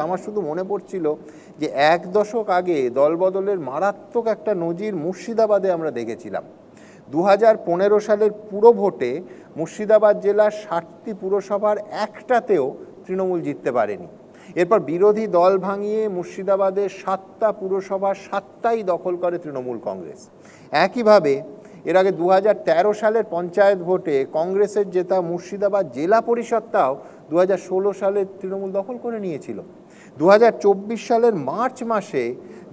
আমার শুধু মনে পড়ছিল যে 1 দশক আগে দলবদলের মারাত্মক একটা নজির মুর্শিদাবাদে আমরা দেখেছিলাম। 2015 সালের পুরো ভোটে মুর্শিদাবাদ জেলার 60টি পুরসভার একটাতেও তৃণমূল জিততে পারেনি। এরপর বিরোধী দল ভাঙিয়ে মুর্শিদাবাদের 7টা পুরসভার 7টাই দখল করে তৃণমূল কংগ্রেস। একইভাবে এর আগে 2013 সালের পঞ্চায়েত ভোটে কংগ্রেসের জেতা মুর্শিদাবাদ জেলা পরিষদটাও 2016 সালে তৃণমূল দখল করে নিয়েছিল। 2024 সালের মার্চ মাসে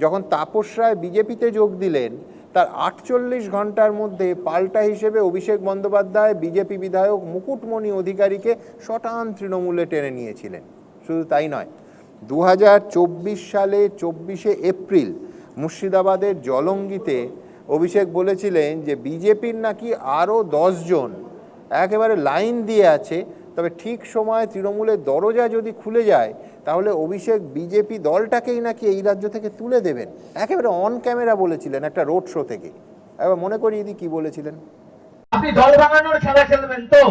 যখন তাপস রায় বিজেপিতে যোগ দিলেন, তার 48 ঘন্টার মধ্যে পাল্টা হিসেবে অভিষেক বন্দ্যোপাধ্যায় বিজেপি বিধায়ক মুকুটমণি অধিকারীকে শটান তৃণমূলে টেনে নিয়েছিলেন। শুধু তাই নয়, 2024 সালে 24শে এপ্রিল মুর্শিদাবাদের জলঙ্গিতে অভিষেক বলেছিলেন যে বিজেপির নাকি আরও 10 জন একেবারে লাইন দিয়ে আছে, তবে ঠিক সময় তৃণমূলের দরজা যদি খুলে যায় তাহলে অভিষেক বিজেপি দলটাকেই নাকি এই রাজ্য থেকে তুলে দেবেন। একেবারে অন ক্যামেরা বলেছিলেন একটা রোড শো থেকে। এবার মনে করি দিদি কি বলেছিলেন। আপনি দল ভাঙানোর খেলা খেলবেন তো?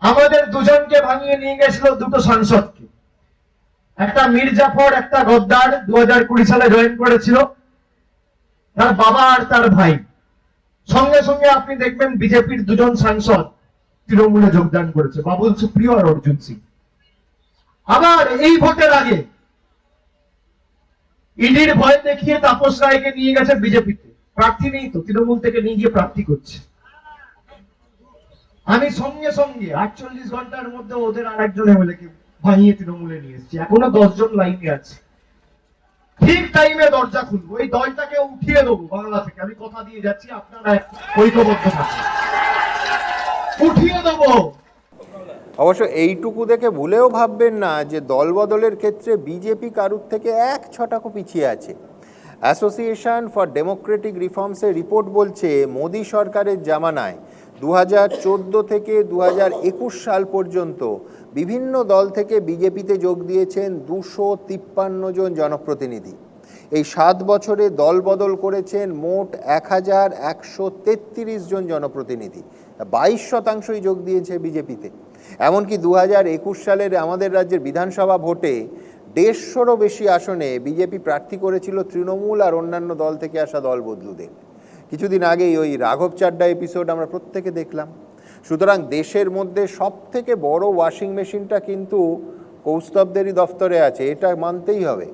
আমাদের দুজনকে ভাঙিয়ে নিয়ে গেছিল দুটো সাংসদকে, একটা মীর জাফর, একটা গদ্দার 2020 সালে জয়েন করেছিল, তার বাবা আর তার ভাই। সঙ্গে সঙ্গে আপনি দেখবেন বিজেপির দুজন সাংসদ তৃণমূলে যোগদান করেছে, বাবুল সুপ্রিয় আর অর্জুন সিং। আবার এই ভোটের আগে ইডির ভয় দেখিয়ে তাপস রায়কে নিয়ে গেছে বিজেপিতে, প্রার্থী নেই তো, তৃণমূল থেকে নিয়ে গিয়ে প্রার্থী করছে। আমি সঙ্গে সঙ্গে 48 ঘন্টার মধ্যে ওদের আর একজন এমএলএকে ভাঙিয়ে তৃণমূলে নিয়ে এসেছি। এখনো 10 জন লাইনে আছে। ঠিক টাইমে দরজা খুলবো, এই দলটাকে উঠিয়ে দেবো বাংলা থেকে, আমি কথা দিয়ে যাচ্ছি, আপনারা ঐক্যবদ্ধ থাকুন, উঠিয়ে দেবো। অবশ্য এইটুকু দেখে ভুলেও ভাববেন না যে দলবদলের ক্ষেত্রে বিজেপি কারুর থেকে 1 ছটাকও পিছিয়ে আছে। অ্যাসোসিয়েশন ফর ডেমোক্রেটিক রিফর্মসের রিপোর্ট বলছে মোদি সরকারের জামানায় 2014 থেকে 2021 সাল পর্যন্ত বিভিন্ন দল থেকে বিজেপিতে যোগ দিয়েছেন 253 জন জনপ্রতিনিধি। এই 7 বছরে দল বদল করেছেন মোট 1133 জন জনপ্রতিনিধি, 22% যোগ দিয়েছে বিজেপিতে। এমনকি 2021 সালের আমাদের রাজ্যের বিধানসভা ভোটে 150রও বেশি আসনে বিজেপি প্রার্থী করেছিল তৃণমূল আর অন্যান্য দল থেকে আসা দল বদলুদের। কিছুদিন আগেই ওই রাঘব চাড্ডা এপিসোড আমরা প্রত্যেকে দেখলাম। সুতরাং দেশের মধ্যে সব থেকে বড় ওয়াশিং মেশিনটা কিন্তু কৌস্তবদেরই দফতরে আছে, এটা মানতেই হবে।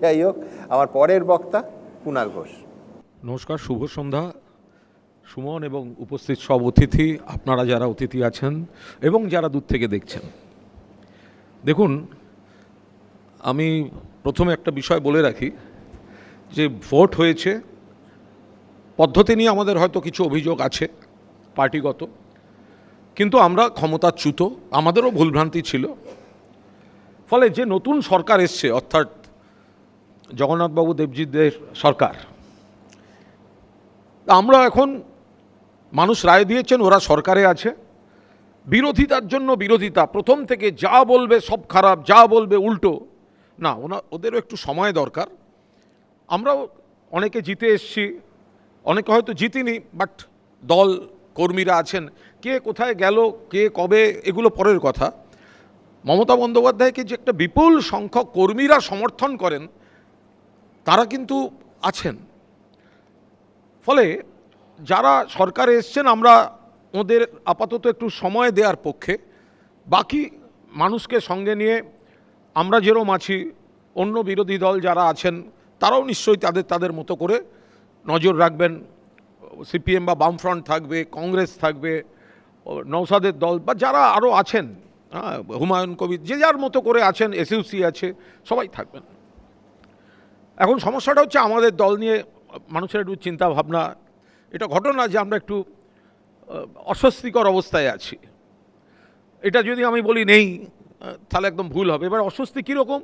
যাই হোক, আমার পরের বক্তা কুণাল ঘোষ। নমস্কার, শুভ সন্ধ্যা সুমন এবং উপস্থিত সব অতিথি, আপনারা যারা অতিথি আছেন এবং যারা দূর থেকে দেখছেন। দেখুন, আমি প্রথমে একটা বিষয় বলে রাখি যে ভোট হয়েছে, পদ্ধতি নিয়ে আমাদের হয়তো কিছু অভিযোগ আছে পার্টিগত, কিন্তু আমরা ক্ষমতাচ্যুত, আমাদেরও ভুলভ্রান্তি ছিল। ফলে যে নতুন সরকার এসছে, অর্থাৎ জগন্নাথবাবু দেবজিৎদের সরকার, আমরা এখন মানুষ রায় দিয়েছেন, ওরা সরকারে আছে। বিরোধিতার জন্য বিরোধিতা, প্রথম থেকে যা বলবে সব খারাপ, যা বলবে উল্টো, না, ওদেরও একটু সময় দরকার। আমরাও অনেকে জিতে এসছি, অনেকে হয়তো জিতিনি, বাট দল কর্মীরা আছেন, কে কোথায় গেল, কে কবে, এগুলো পরের কথা। মমতা বন্দ্যোপাধ্যায়কে যে একটা বিপুল সংখ্যক কর্মীরা সমর্থন করেন, তারা কিন্তু আছেন। ফলে যারা সরকারে এসছেন, আমরা ওদের আপাতত একটু সময় দেওয়ার পক্ষে। বাকি মানুষকে সঙ্গে নিয়ে আমরা যেরকম আছি, অন্য বিরোধী দল যারা আছেন তারাও নিশ্চয়ই তাদের মতো করে নজর রাখবেন। সিপিএম বা বামফ্রন্ট থাকবে, কংগ্রেস থাকবে, নওশাদের দল বা যারা আরও আছেন, হুমায়ুন কবির, যে যার মতো করে আছেন, এসইউসি আছে, সবাই থাকবেন। এখন সমস্যাটা হচ্ছে আমাদের দল নিয়ে মানুষের একটু চিন্তা ভাবনা। এটা ঘটনা যে আমরা একটু অস্বস্তিকর অবস্থায় আছি। এটা যদি আমি বলি নেই তাহলে একদম ভুল হবে। এবার অস্বস্তি কীরকম?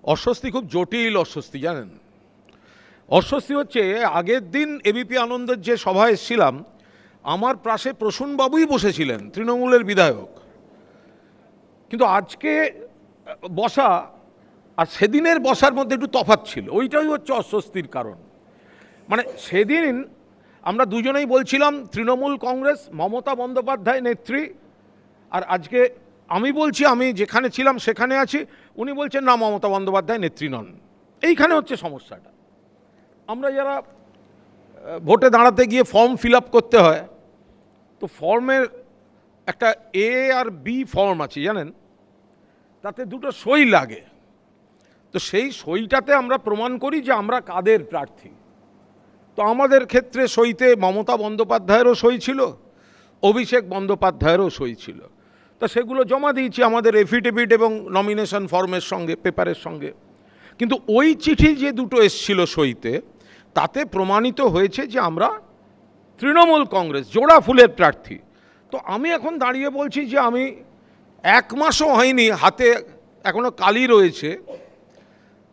অস্বস্তি খুব জটিল অস্বস্তি, জানেন। অস্বস্তি হচ্ছে, আগের দিন এবিপি আনন্দের যে সভায় এসেছিলাম, আমার পাশে প্রসূনবাবুই বসেছিলেন, তৃণমূলের বিধায়ক। কিন্তু আজকে বসা আর সেদিনের বসার মধ্যে একটু তফাৎ ছিল, ওইটাই হচ্ছে অস্বস্তির কারণ। মানে সেদিন আমরা দুজনেই বলছিলাম তৃণমূল কংগ্রেস, মমতা বন্দ্যোপাধ্যায় নেত্রী, আর আজকে আমি বলছি আমি যেখানে ছিলাম সেখানে আছি, উনি বলছেন না, মমতা বন্দ্যোপাধ্যায় নেত্রী নন। এইখানে হচ্ছে সমস্যাটা। আমরা যারা ভোটে দাঁড়াতে গিয়ে ফর্ম ফিল আপ করতে হয়, তো ফর্মের একটা এ আর বি ফর্ম আছে জানেন, তাতে দুটো সই লাগে। তো সেই সইটাতে আমরা প্রমাণ করি যে আমরা কাদের প্রার্থী। তো আমাদের ক্ষেত্রে সইতে মমতা বন্দ্যোপাধ্যায়েরও সই ছিল, অভিষেক বন্দ্যোপাধ্যায়েরও সই ছিল। তো সেগুলো জমা দিয়েছি আমাদের এফিডেভিট এবং নমিনেশন ফর্মের সঙ্গে, পেপারের সঙ্গে। কিন্তু ওই চিঠি যে দুটো এসছিল সইতে, তাতে প্রমাণিত হয়েছে যে আমরা তৃণমূল কংগ্রেস জোড়া ফুলের প্রার্থী। তো আমি এখন দাঁড়িয়ে বলছি যে আমি 1 মাসও হয়নি, হাতে এখনো কালি রয়েছে,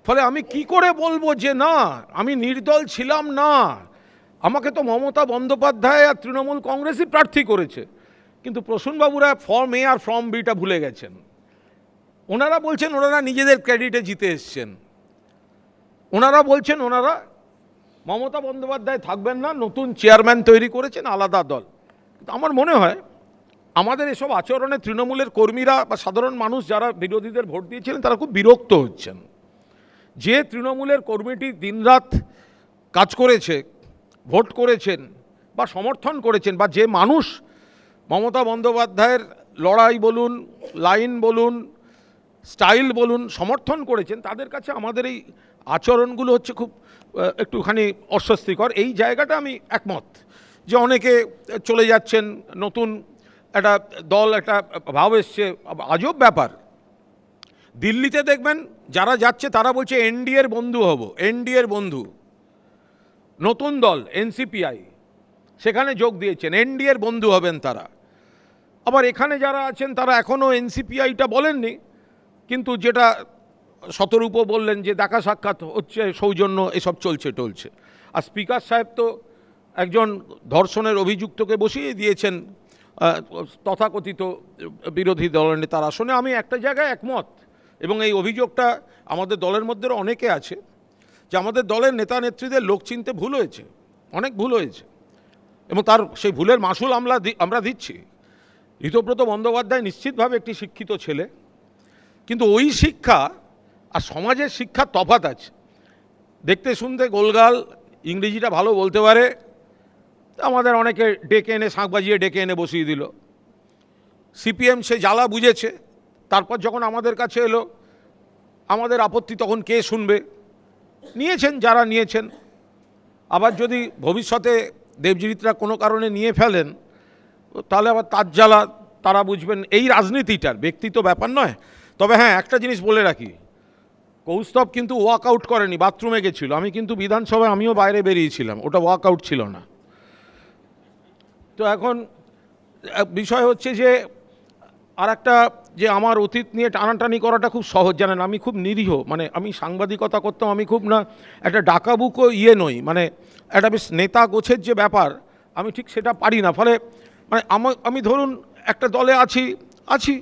ফলে আমি কি করে বলবো যে না আমি নির্দল ছিলাম না, আমাকে তো মমতা বন্দ্যোপাধ্যায় আর তৃণমূল কংগ্রেসই প্রার্থী করেছে। কিন্তু প্রসূনবাবুরা ফর্ম এ আর ফর্ম বিটা ভুলে গেছেন। ওনারা বলছেন ওনারা নিজেদের ক্রেডিটে জিতে এসছেন, ওনারা বলছেন ওনারা মমতা বন্দ্যোপাধ্যায় থাকবেন না, নতুন চেয়ারম্যান তৈরি করেছেন, আলাদা দল। কিন্তু আমার মনে হয় আমাদের এসব আচরণে তৃণমূলের কর্মীরা বা সাধারণ মানুষ যারা বিরোধীদের ভোট দিয়েছিলেন তারা খুব বিরক্ত হচ্ছেন। যে তৃণমূলের কর্মীটি দিনরাত কাজ করেছে, ভোট করেছেন বা সমর্থন করেছেন, বা যে মানুষ মমতা বন্দ্যোপাধ্যায়ের লড়াই বলুন, লাইন বলুন, স্টাইল বলুন সমর্থন করেছেন, তাদের কাছে আমাদের এই আচরণগুলো হচ্ছে খুব একটুখানি অস্বস্তিকর। এই জায়গাটা আমি একমত যে অনেকে চলে যাচ্ছেন, নতুন একটা দল, একটা ভাব এসছে। আজব ব্যাপার, দিল্লিতে দেখবেন যারা যাচ্ছে তারা বলছে এনডিএর বন্ধু হব, এনডিএর বন্ধু। নতুন দল এনসিপিআই সেখানে যোগ দিয়েছেন, এনডিএর বন্ধু হবেন তারা। আবার এখানে যারা আছেন তারা এখনও এনসিপিআইটা বলেননি, কিন্তু যেটা শতরূপ বললেন যে দেখা সাক্ষাৎ হচ্ছে, সৌজন্য এসব চলছে টলছে। আর স্পিকার সাহেব তো একজন ধর্ষণের অভিযুক্তকে বসিয়ে দিয়েছেন তথাকথিত বিরোধী দলনেতার আসনে। আমি একটা জায়গায় একমত, এবং এই অভিযোগটা আমাদের দলের মধ্যে অনেকে আছে যে আমাদের দলের নেতা নেত্রীদের লোক চিনতে ভুল হয়েছে, অনেক ভুল হয়েছে, এবং তার সেই ভুলের মাসুল আমরা দিচ্ছি। ঋতব্রত বন্দ্যোপাধ্যায় নিশ্চিতভাবে একটি শিক্ষিত ছেলে, কিন্তু ওই শিক্ষা আর সমাজের শিক্ষার তফাৎ আছে। দেখতে শুনতে গোলগাল, ইংরেজিটা ভালো বলতে পারে, আমাদের অনেকে ডেকে এনে শাঁখ বাজিয়ে ডেকে এনে বসিয়ে দিল। সিপিএম সে জ্বালা বুঝেছে, তারপর যখন আমাদের কাছে এলো আমাদের আপত্তি তখন কে শুনবে, নিয়েছেন যারা নিয়েছেন। আবার যদি ভবিষ্যতে দেবজিৎরা কোনো কারণে নিয়ে ফেলেন, তাহলে আবার তার জ্বালা তারা বুঝবেন। এই রাজনীতিটার ব্যক্তি তো ব্যাপার নয়। তবে হ্যাঁ, একটা জিনিস বলে রাখি, কৌস্তব কিন্তু ওয়াক আউট করেনি, বাথরুমে গেছিল। আমি কিন্তু বিধানসভায় আমিও বাইরে বেরিয়েছিলাম, ওটা ওয়াক আউট ছিল না। তো এখন বিষয় হচ্ছে যে আর একটা, যে আমার অতীত নিয়ে টানাটানি করাটা খুব সহজ জানেন। আমি খুব নিরীহ, মানে আমি সাংবাদিকতা করতাম, আমি খুব না একটা ডাকাবুকো নই, মানে একটা বেশ নেতা গোছের যে ব্যাপার আমি ঠিক সেটা পারি না। ফলে মানে আমি ধরুন একটা দলে আছি,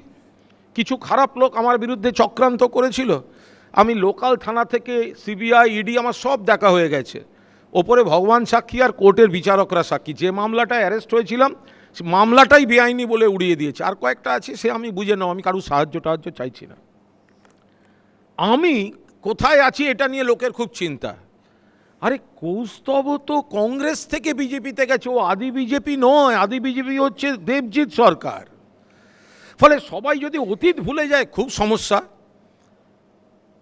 কিছু খারাপ লোক আমার বিরুদ্ধে চক্রান্ত করেছিল, আমি লোকাল থানা থেকে সিবিআই, ইডি আমার সব দেখা হয়ে গেছে। ওপরে ভগবান সাক্ষী আর কোর্টের বিচারকরা সাক্ষী। যে মামলাটায় অ্যারেস্ট হয়েছিলাম মামলাটাই বেআইনি বলে উড়িয়ে দিয়েছে। আর কয়েকটা আছে সে আমি বুঝে নাও, আমি কারুর সাহায্য চাইছি না। আমি কোথায় আছি এটা নিয়ে লোকের খুব চিন্তা। আরে কৌস্তব তো কংগ্রেস থেকে বিজেপিতে গেছে, ও আদি বিজেপি নয়, আদি বিজেপি হচ্ছে দেবজিৎ সরকার। ফলে সবাই যদি অতীত ভুলে যায় খুব সমস্যা।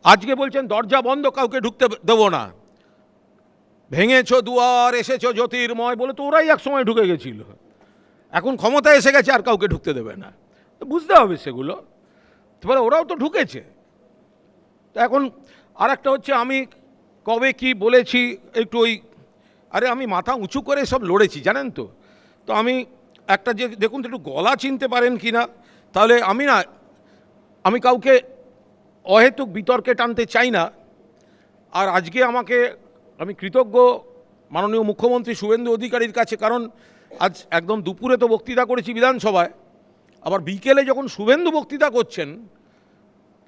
আজকে বলছেন দরজা বন্ধ, কাউকে ঢুকতে দেবো না, ভেঙেছো দুয়ার এসেছো জ্যোতির্ময় বলে, তো ওরাই এক সময় ঢুকে গেছিল, এখন ক্ষমতায় এসে গেছে আর কাউকে ঢুকতে দেবে না। তো বুঝতে হবে সেগুলো, তারপরে ওরাও তো ঢুকেছে। তো এখন আর একটা হচ্ছে আমি কবে কি বলেছি একটু আরে আমি মাথা উঁচু করে সব লড়েছি জানেন তো। তো আমি একটা যে দেখুন তো একটু গলা চিনতে পারেন কি না, তাহলে আমি কাউকে অহেতুক বিতর্কে টানতে চাই না। আর আজকে আমি কৃতজ্ঞ মাননীয় মুখ্যমন্ত্রী শুভেন্দু অধিকারীর কাছে, কারণ আজ একদম দুপুরে তো বক্তৃতা করেছি বিধানসভায়, আবার বিকেলে যখন শুভেন্দু বক্তৃতা করছেন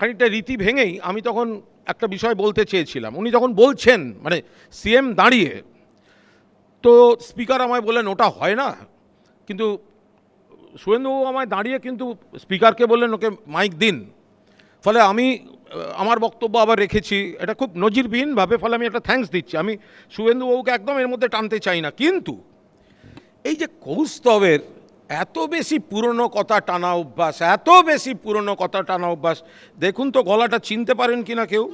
খানিকটা রীতি ভেঙেই আমি তখন একটা বিষয় বলতে চেয়েছিলাম। উনি যখন বলছেন মানে সিএম দাঁড়িয়ে, তো স্পিকার আমায় বললেন ওটা হয় না, কিন্তু শুভেন্দুবাবু আমায় দাঁড়িয়ে কিন্তু স্পিকারকে বললেন ওকে মাইক দিন। ফলে আমি আমার বক্তব্য আবার রেখেছি, এটা খুব নজিরবিহীনভাবে, ফলে আমি একটা থ্যাঙ্কস দিচ্ছি। আমি শুভেন্দুবাবুকে একদম এর মধ্যে টানতে চাই না, কিন্তু এই যে কৌস্তবের এত বেশি পুরনো কথা টানা অভ্যাস, এত বেশি পুরনো কথা টানা অভ্যাস, দেখুন তো গলাটা চিনতে পারেন কিনা কেউ?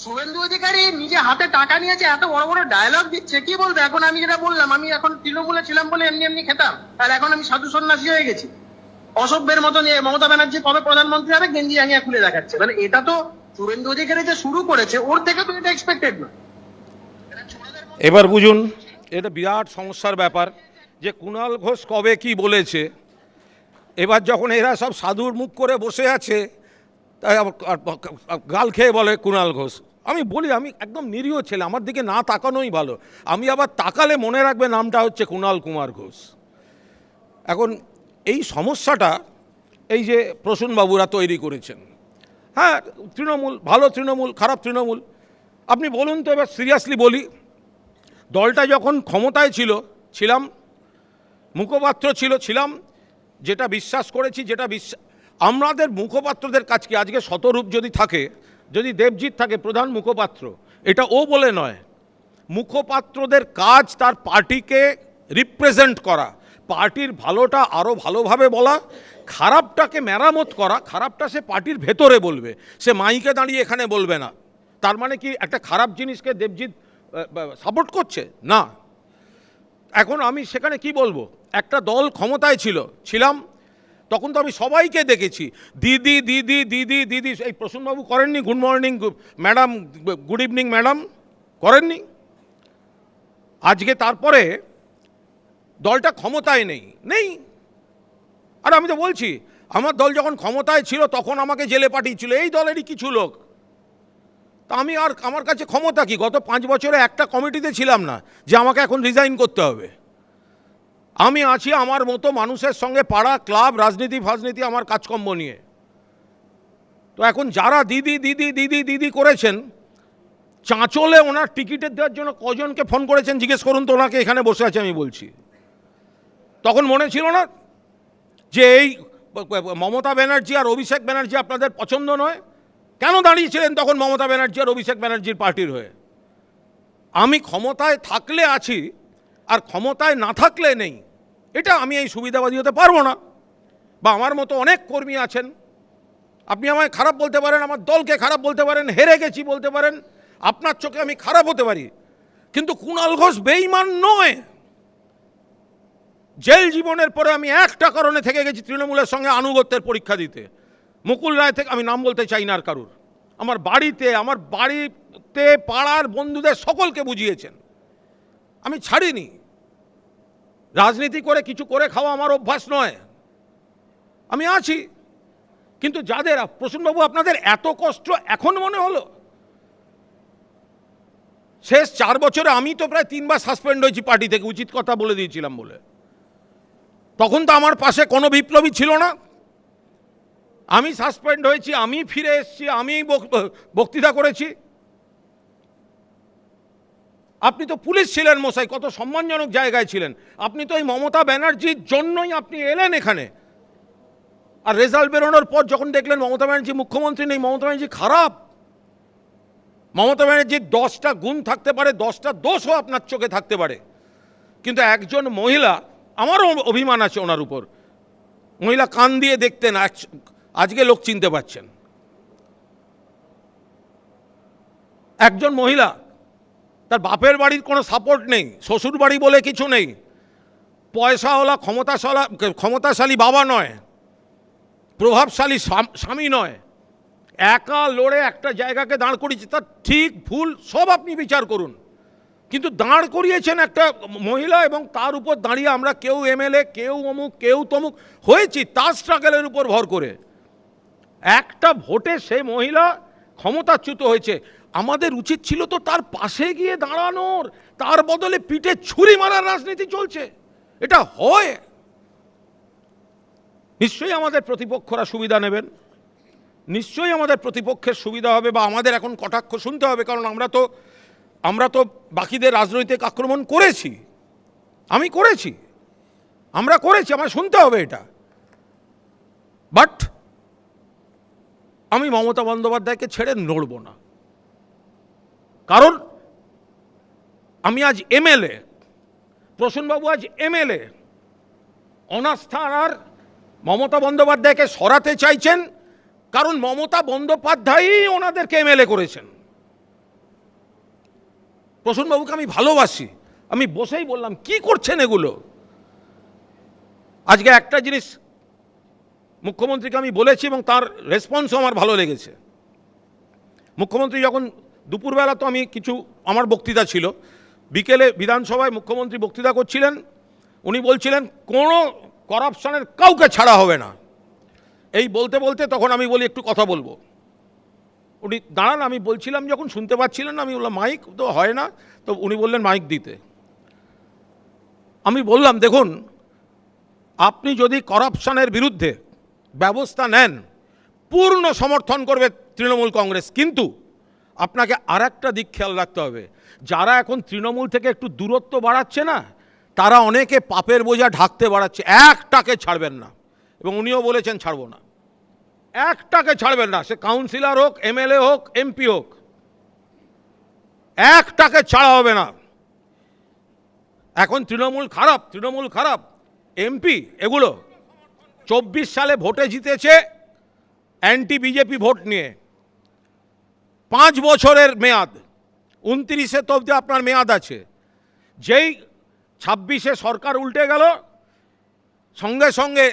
শুভেন্দু অধিকারী নিজে হাতে টাকা নিয়েছে, এত বড় বড় ডায়লগ দিচ্ছে, কি বলবে? এখন আমি যেটা বললাম, আমি এখন তৃণমূলে ছিলাম বলে এমনি এমনি খেতাম, আর এখন আমি সাধু সন্ন্যাসী হয়ে গেছি। অসভ্যের মতো নিয়ে মমতা ব্যানার্জি কবে প্রধানমন্ত্রী হবে গেঞ্জি জাঙ্গিয়া খুলে দেখাচ্ছে, মানে এটা তো শুভেন্দু অধিকারী যে শুরু করেছে ওর থেকে তো এটা এক্সপেক্টেড না। এবার বুঝুন, এটা বিরাট সমস্যার ব্যাপার যে কুণাল ঘোষ কবে কি বলেছে। এবার যখন এরা সব সাধুর মুখ করে বসে আছে, তাই গাল খেয়ে বলে কুণাল ঘোষ। আমি বলি, আমি একদম নিরীহ ছেলে, আমার দিকে না তাকানোই ভালো। আমি আবার তাকালে মনে রাখবে নামটা হচ্ছে কুণাল কুমার ঘোষ। এখন এই সমস্যাটা এই যে প্রসূনবাবুরা তৈরি করেছেন, হ্যাঁ, তৃণমূল ভালো তৃণমূল, খারাপ তৃণমূল, আপনি বলুন তো। এবার সিরিয়াসলি বলি, দলটা যখন ক্ষমতায় ছিলাম, মুখপাত্র ছিলাম, যেটা বিশ্বাস করেছি, আমাদের মুখপাত্রদের কাজ কি? আজকে শতরূপ যদি থাকে, যদি দেবজিৎ থাকে প্রধান মুখপাত্র, এটা ও বলে নয়, মুখপাত্রদের কাজ তার পার্টিকে রিপ্রেজেন্ট করা, পার্টির ভালোটা আরও ভালোভাবে বলা, খারাপটাকে মেরামত করা। খারাপটা সে পার্টির ভেতরে বলবে, সে মাইকে দাঁড়িয়ে এখানে বলবে না। তার মানে কি একটা খারাপ জিনিসকে দেবজিৎ সাপোর্ট করছে? না। এখন আমি সেখানে কি বলবো, একটা দল ক্ষমতায় ছিলাম, তখন তো আমি সবাইকে দেখেছি দিদি দিদি দিদি দিদি। এই প্রসূনবাবু করেননি good morning madam, good evening madam, করেননি? আজকে তারপরে দলটা ক্ষমতায় নেই। আর আমি তো বলছি, আমার দল যখন ক্ষমতায় ছিল তখন আমাকে জেলে পাঠিয়েছিল এই দলেরই কিছু লোক। তা আমি আর, আমার কাছে ক্ষমতা কি? গত 5 বছরে একটা কমিটিতে ছিলাম না যে আমাকে এখন রিজাইন করতে হবে। আমি আছি আমার মতো মানুষের সঙ্গে, পাড়া, ক্লাব, রাজনীতি ফাজনীতি, আমার কাজকর্ম নিয়ে। তো এখন যারা দিদি দিদি দিদি দিদি করেছেন, চাঁচলে ওনার টিকিটের দেওয়ার জন্য কজনকে ফোন করেছেন জিজ্ঞেস করুন তো, ওনাকে এখানে বসে আছে আমি বলছি। তখন মনে ছিল না যে এই মমতা ব্যানার্জি আর অভিষেক ব্যানার্জি আপনাদের পছন্দ নয়? কেন দাঁড়িয়েছিলেন তখন মমতা ব্যানার্জি আর অভিষেক ব্যানার্জির পার্টির হয়ে? আমি ক্ষমতায় থাকলে আছি আর ক্ষমতায় না থাকলে নেই, এটা আমি এই সুবিধাবাদী হতে পারবো না। বা আমার মতো অনেক কর্মী আছেন, আপনি আমায় খারাপ বলতে পারেন, আমার দলকে খারাপ বলতে পারেন, হেরে গেছি বলতে পারেন, আপনার চোখে আমি খারাপ হতে পারি, কিন্তু কুণাল ঘোষ বেঈমান নয়। জেল জীবনের পরে আমি একটা কারণে থেকে গেছি তৃণমূলের সঙ্গে আনুগত্যের পরীক্ষা দিতে। মুকুল রায় থেকে, আমি নাম বলতে চাই না আর কারুর, আমার বাড়িতে পাড়ার বন্ধুদের সকলকে বুঝিয়েছেন, আমি ছাড়িনি। রাজনীতি করে কিছু করে খাওয়া আমার অভ্যাস নয়, আমি আছি। কিন্তু যাদের, প্রসূনবাবু আপনাদের এত কষ্ট এখন মনে হলো? শেষ 4 বছরে আমি তো প্রায় 3 বার সাসপেন্ড হয়েছি পার্টি থেকে, উচিত কথা বলে দিয়েছিলাম বলে। তখন তো আমার পাশে কোনো বিপ্লবী ছিল না। আমি সাসপেন্ড হয়েছি, আমি ফিরে এসেছি, আমি বক্তৃতা করেছি। আপনি তো পুলিশ ছিলেন মশাই, কত সম্মানজনক জায়গায় ছিলেন। আপনি তো এই মমতা ব্যানার্জির জন্যই আপনি এলেন এখানে। আর রেজাল্ট বেরোনোর পর যখন দেখলেন মমতা ব্যানার্জি মুখ্যমন্ত্রী নেই, মমতা ব্যানার্জি খারাপ, মমতা ব্যানার্জির 10টা গুণ থাকতে পারে, 10টা দোষও আপনার চোখে থাকতে পারে, কিন্তু একজন মহিলা, আমারও অভিমান আছে ওনার উপর, মহিলা কান দিয়ে দেখতেন, আজকে লোক চিনতে পারছেন। একজন মহিলা, তার বাপের বাড়ির কোনো সাপোর্ট নেই, শ্বশুর বাড়ি বলে কিছু নেই, পয়সাওয়ালা ক্ষমতাশালী বাবা নয়, প্রভাবশালী স্বামী নয়, একা লড়ে একটা জায়গাকে দাঁড় করিয়েছে। তার ঠিক ভুল সব আপনি বিচার করুন, কিন্তু দাঁড় করিয়েছেন একটা মহিলা, এবং তার উপর দাঁড়িয়ে আমরা কেউ এমএলএ, কেউ অমুক, কেউ তমুক হয়েছি তার স্ট্রাগলের উপর ভর করে। একটা ভোটে সেই মহিলা ক্ষমতাচ্যুত হয়েছে, আমাদের উচিত ছিল তো তার পাশে গিয়ে দাঁড়ানোর, তার বদলে পিঠে ছুরি মারার রাজনীতি চলছে। এটা হয়? নিশ্চয়ই আমাদের প্রতিপক্ষরা সুবিধা নেবেন, নিশ্চয়ই আমাদের প্রতিপক্ষের সুবিধা হবে, বা আমাদের এখন কটাক্ষ শুনতে হবে, কারণ আমরা তো বাকিদের রাজনৈতিক আক্রমণ করেছি, আমি করেছি, আমরা করেছি, আমার শুনতে হবে এটা। বাট আমি মমতা বন্দ্যোপাধ্যায়কে ছেড়ে নড়ব না, কারণ আমি আজ এমএলএ, প্রসূনবাবু আজ এমএলএ। অনাস্থা আর মমতা বন্দ্যোপাধ্যায়কে সরাতে চাইছেন, কারণ মমতা বন্দ্যোপাধ্যায়ই ওনাদেরকে এমএলএ করেছেন। প্রসূনবাবুকে আমি ভালোবাসি, আমি বসেই বললাম কি করছেন এগুলো। আজকে একটা জিনিস মুখ্যমন্ত্রীকে আমি বলেছি এবং তার রেসপন্সও আমার ভালো লেগেছে। মুখ্যমন্ত্রী যখন দুপুরবেলা, তো আমি কিছু আমার বক্তৃতা ছিল, বিকেলে বিধানসভায় মুখ্যমন্ত্রী বক্তৃতা করছিলেন, উনি বলছিলেন কোনো করাপশনের কাউকে ছাড়া হবে না। এই বলতে বলতে তখন আমি বলি একটু কথা বলবো, উনি দাঁড়ান, আমি বলছিলাম যখন শুনতে পাচ্ছিলেন না, আমি বললাম মাইক তো হয় না, তো উনি বললেন মাইক দিতে। আমি বললাম দেখুন, আপনি যদি করাপশনের বিরুদ্ধে ব্যবস্থা নেন, পূর্ণ সমর্থন করবে তৃণমূল কংগ্রেস, কিন্তু আপনাকে আর একটা দিক খেয়াল রাখতে হবে, যারা এখন তৃণমূল থেকে একটু দূরত্ব বাড়াচ্ছে না, তারা অনেকে পাপের বোঝা ঢাকতে বাড়াচ্ছে, একটাকে ছাড়বেন না। এবং উনিও বলেছেন ছাড়বো না, একটাকে ছাড়বেন না, সে কাউন্সিলর হোক, এমএলএ হোক, এমপি হোক, একটাকে ছাড়া হবে না। এখন তৃণমূল খারাপ, তৃণমূল খারাপ, এমপি এগুলো 24 সালে ভোটে জিতেছে অ্যান্টি বিজেপি ভোট নিয়ে, 5 বছরের মেয়াদ, 29-এ তো অবধি আপনার মেয়াদ আছে। যেই 26-এ সরকার উল্টে গেল, সঙ্গে সঙ্গে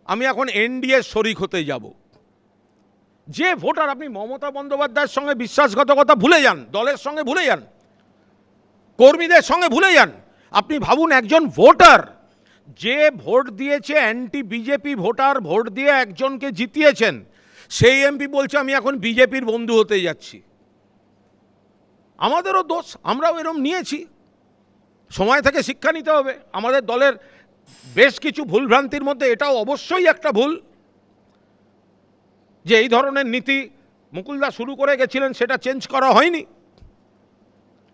আমি এখন এনডিএ শরিক হতে যাব। যে ভোটার, আপনি মমতা বন্দ্যোপাধ্যায়ের সঙ্গে বিশ্বাসঘাতকতা ভুলে যান, দলের সঙ্গে ভুলে যান, কর্মীদের সঙ্গে ভুলে যান। আপনি ভাবুন একজন ভোটার যে ভোট দিয়েছে, অ্যান্টি বিজেপি ভোটার ভোট দিয়ে একজনকে জিতিয়েছেন, সেই এমপি বলছে আমি এখন বিজেপির বন্ধু হতে যাচ্ছি। আমাদেরও দোষ, আমরাও এরকম নিয়েছি, সময় থেকে শিক্ষা নিতে হবে। আমাদের দলের বেশ কিছু ভুলভ্রান্তির মধ্যে এটাও অবশ্যই একটা ভুল, যে এই ধরনের নীতি মুকুলদা শুরু করে গেছিলেন, সেটা চেঞ্জ করা হয়নি।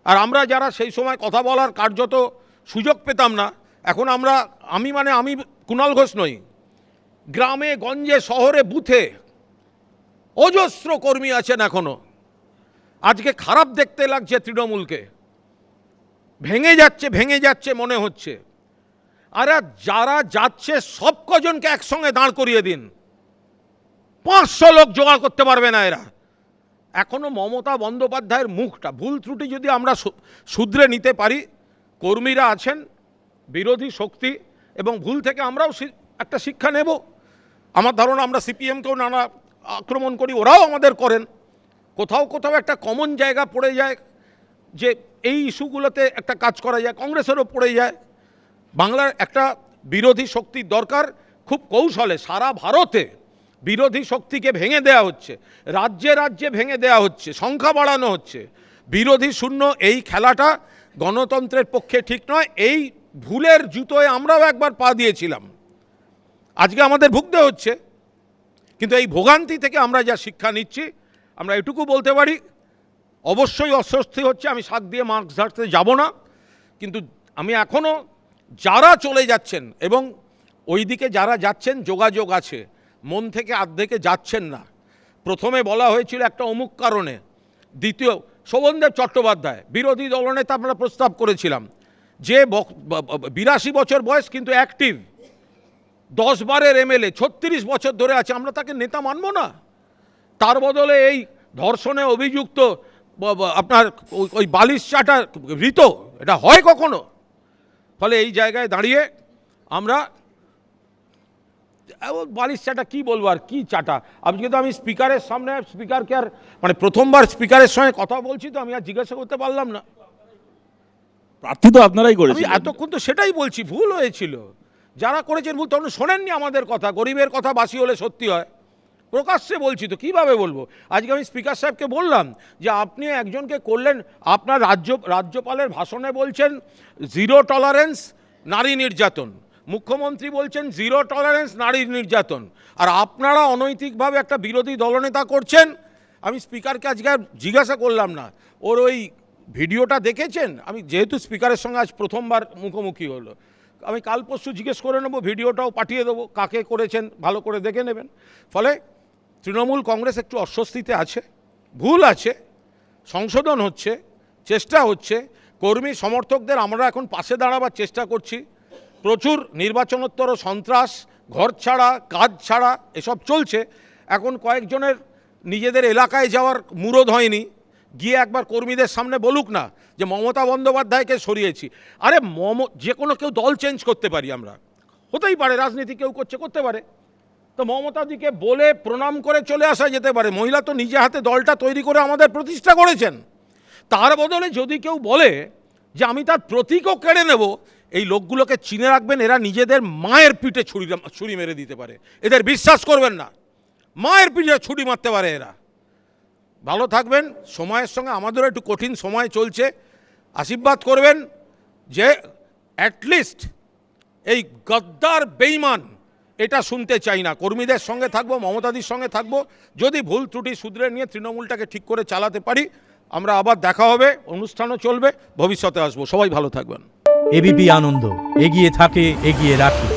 আর আমরা যারা সেই সময় কথা বলার কার্যত সুযোগ পেতাম না, এখন আমি কুণাল ঘোষ নই, গ্রামে গঞ্জে শহরে বুথে অজস্র কর্মী আছেন এখনো। আজকে খারাপ দেখতে লাগছে তৃণমূলকে, ভেঙে যাচ্ছে মনে হচ্ছে। আর যারা যাচ্ছে সব কজনকে একসঙ্গে দাঁড় করিয়ে দিন, 500 লোক জোগাড় করতে পারবে না এরা। এখনো মমতা বন্দ্যোপাধ্যায়ের মুখটা, ভুল ত্রুটি যদি আমরা শুধরে নিতে পারি, কর্মীরা আছেন, বিরোধী শক্তি, এবং ভুল থেকে আমরাও একটা শিক্ষা নেব। আমার ধারণা আমরা সিপিএমকেও নানা আক্রমণ করি, ওরাও আমাদের করেন। কোথাও কোথাও একটা কমন জায়গা পড়ে যায়, যে এই ইস্যুগুলোতে একটা কাজ করা যায়, কংগ্রেসেরও পড়ে যায়। বাংলার একটা বিরোধী শক্তির দরকার, খুব কৌশলে। সারা ভারতে বিরোধী শক্তিকে ভেঙে দেওয়া হচ্ছে, রাজ্যে রাজ্যে ভেঙে দেওয়া হচ্ছে, সংখ্যা বাড়ানো হচ্ছে। বিরোধী শূন্য এই খেলাটা গণতন্ত্রের পক্ষে ঠিক নয়। এই ভুলের জুতোয় আমরাও একবার পা দিয়েছিলাম, আজকে আমাদের ভুগতে হচ্ছে। কিন্তু এই ভোগান্তি থেকে আমরা যা শিক্ষা নিচ্ছি, আমরা এটুকু বলতে পারি, অবশ্যই অস্বস্তি হচ্ছে, আমি শাক দিয়ে মাছ ধরতে যাব না, কিন্তু আমি এখনও যারা চলে যাচ্ছেন এবং ওই দিকে যারা যাচ্ছেন যোগাযোগ আছে, মন থেকে আর্ধেকে যাচ্ছেন না। প্রথমে বলা হয়েছিল একটা অমুক কারণে, দ্বিতীয় শোভনদেব চট্টোপাধ্যায় বিরোধী দলনেতা, আমরা প্রস্তাব করেছিলাম, যে 82 বছর বয়স কিন্তু অ্যাক্টিভ, 10 বারের এমএলএ, 36 বছর ধরে আছে, আমরা তাকে নেতা মানব না? তার বদলে এই ধর্ষণে অভিযুক্ত আপনার ওই বালিশ চাটা ঋত, এটা হয় কখনো? ফলে এই জায়গায় দাঁড়িয়ে আমরা বালিশ চাটা কী বলবো, আর কি চাটা। আজকে তো আমি স্পিকারের সামনে, স্পিকারকে আর প্রথমবার স্পিকারের সঙ্গে কথা বলছি, তো আমি আর জিজ্ঞাসা করতে পারলাম না। প্রার্থী তো আপনারাই করেছেন, এতক্ষণ তো সেটাই বলছি, ভুল হয়েছিল। যারা করেছেন ভুল, তখন শোনেননি আমাদের কথা। গরিবের কথা বাসি হলে সত্যি হয়, প্রকাশ্যে বলছি তো, কীভাবে বলবো। আজকে আমি স্পিকার সাহেবকে বললাম যে আপনি একজনকে করলেন, আপনার রাজ্যপালের ভাষণে বলছেন 0 টলারেন্স নারী নির্যাতন, মুখ্যমন্ত্রী বলছেন 0 টলারেন্স নারী নির্যাতন, আর আপনারা অনৈতিকভাবে একটা বিরোধী দলনেতা করছেন। আমি স্পিকারকে আজকে জিজ্ঞাসা করলাম না, ওর ওই ভিডিওটা দেখেছেন? আমি যেহেতু স্পিকারের সঙ্গে আজ প্রথমবার মুখোমুখি হলো, আমি কাল পরশু জিজ্ঞেস করে নেবো, ভিডিওটাও পাঠিয়ে দেবো, কাকে করেছেন ভালো করে দেখে নেবেন। ফলে তৃণমূল কংগ্রেস একটু অস্বস্তিতে আছে, ভুল আছে, সংশোধন হচ্ছে, চেষ্টা হচ্ছে। কর্মী সমর্থকদের আমরা এখন পাশে দাঁড়াবার চেষ্টা করছি। প্রচুর নির্বাচনোত্তর সন্ত্রাস, ঘর ছাড়া, কাজ ছাড়া এসব চলছে। এখন কয়েকজনের নিজেদের এলাকায় যাওয়ার মুরদ হয়নি, গিয়ে একবার কর্মীদের সামনে বলুক না যে মমতা বন্দ্যোপাধ্যায়কে সরিয়েছি। আরে যে কোনো কেউ দল চেঞ্জ করতে পারি আমরা, হতেই পারে, রাজনীতি কেউ করতে পারে। তো মমতাদিকে বলে প্রণাম করে চলে আসা যেতে পারে। মহিলা তো নিজে হাতে দলটা তৈরি করে আমাদের প্রতিষ্ঠা করেছেন। তার বদলে যদি কেউ বলে যে আমি তার প্রতীকও কেড়ে নেব, এই লোকগুলোকে চিনে রাখবেন, এরা নিজেদের মায়ের পিঠে ছুরি মেরে দিতে পারে। এদের বিশ্বাস করবেন না, মায়ের পিঠে ছুরি মারতে পারে এরা। ভালো থাকবেন। সময়ের সঙ্গে আমাদেরও একটু কঠিন সময় চলছে, আশীর্বাদ করবেন যে অ্যাটলিস্ট এই গদ্দার বেঈমান এটা শুনতে চাই না। কর্মীদের সঙ্গে থাকবো, মমতাদির সঙ্গে থাকবো। যদি ভুল ত্রুটি শুধরে নিয়ে তৃণমূলটাকে ঠিক করে চালাতে পারি, আমরা আবার দেখা হবে, অনুষ্ঠানও চলবে, ভবিষ্যতে আসবো। সবাই ভালো থাকবেন। এবিপি আনন্দ, এগিয়ে থাকে, এগিয়ে রাখে।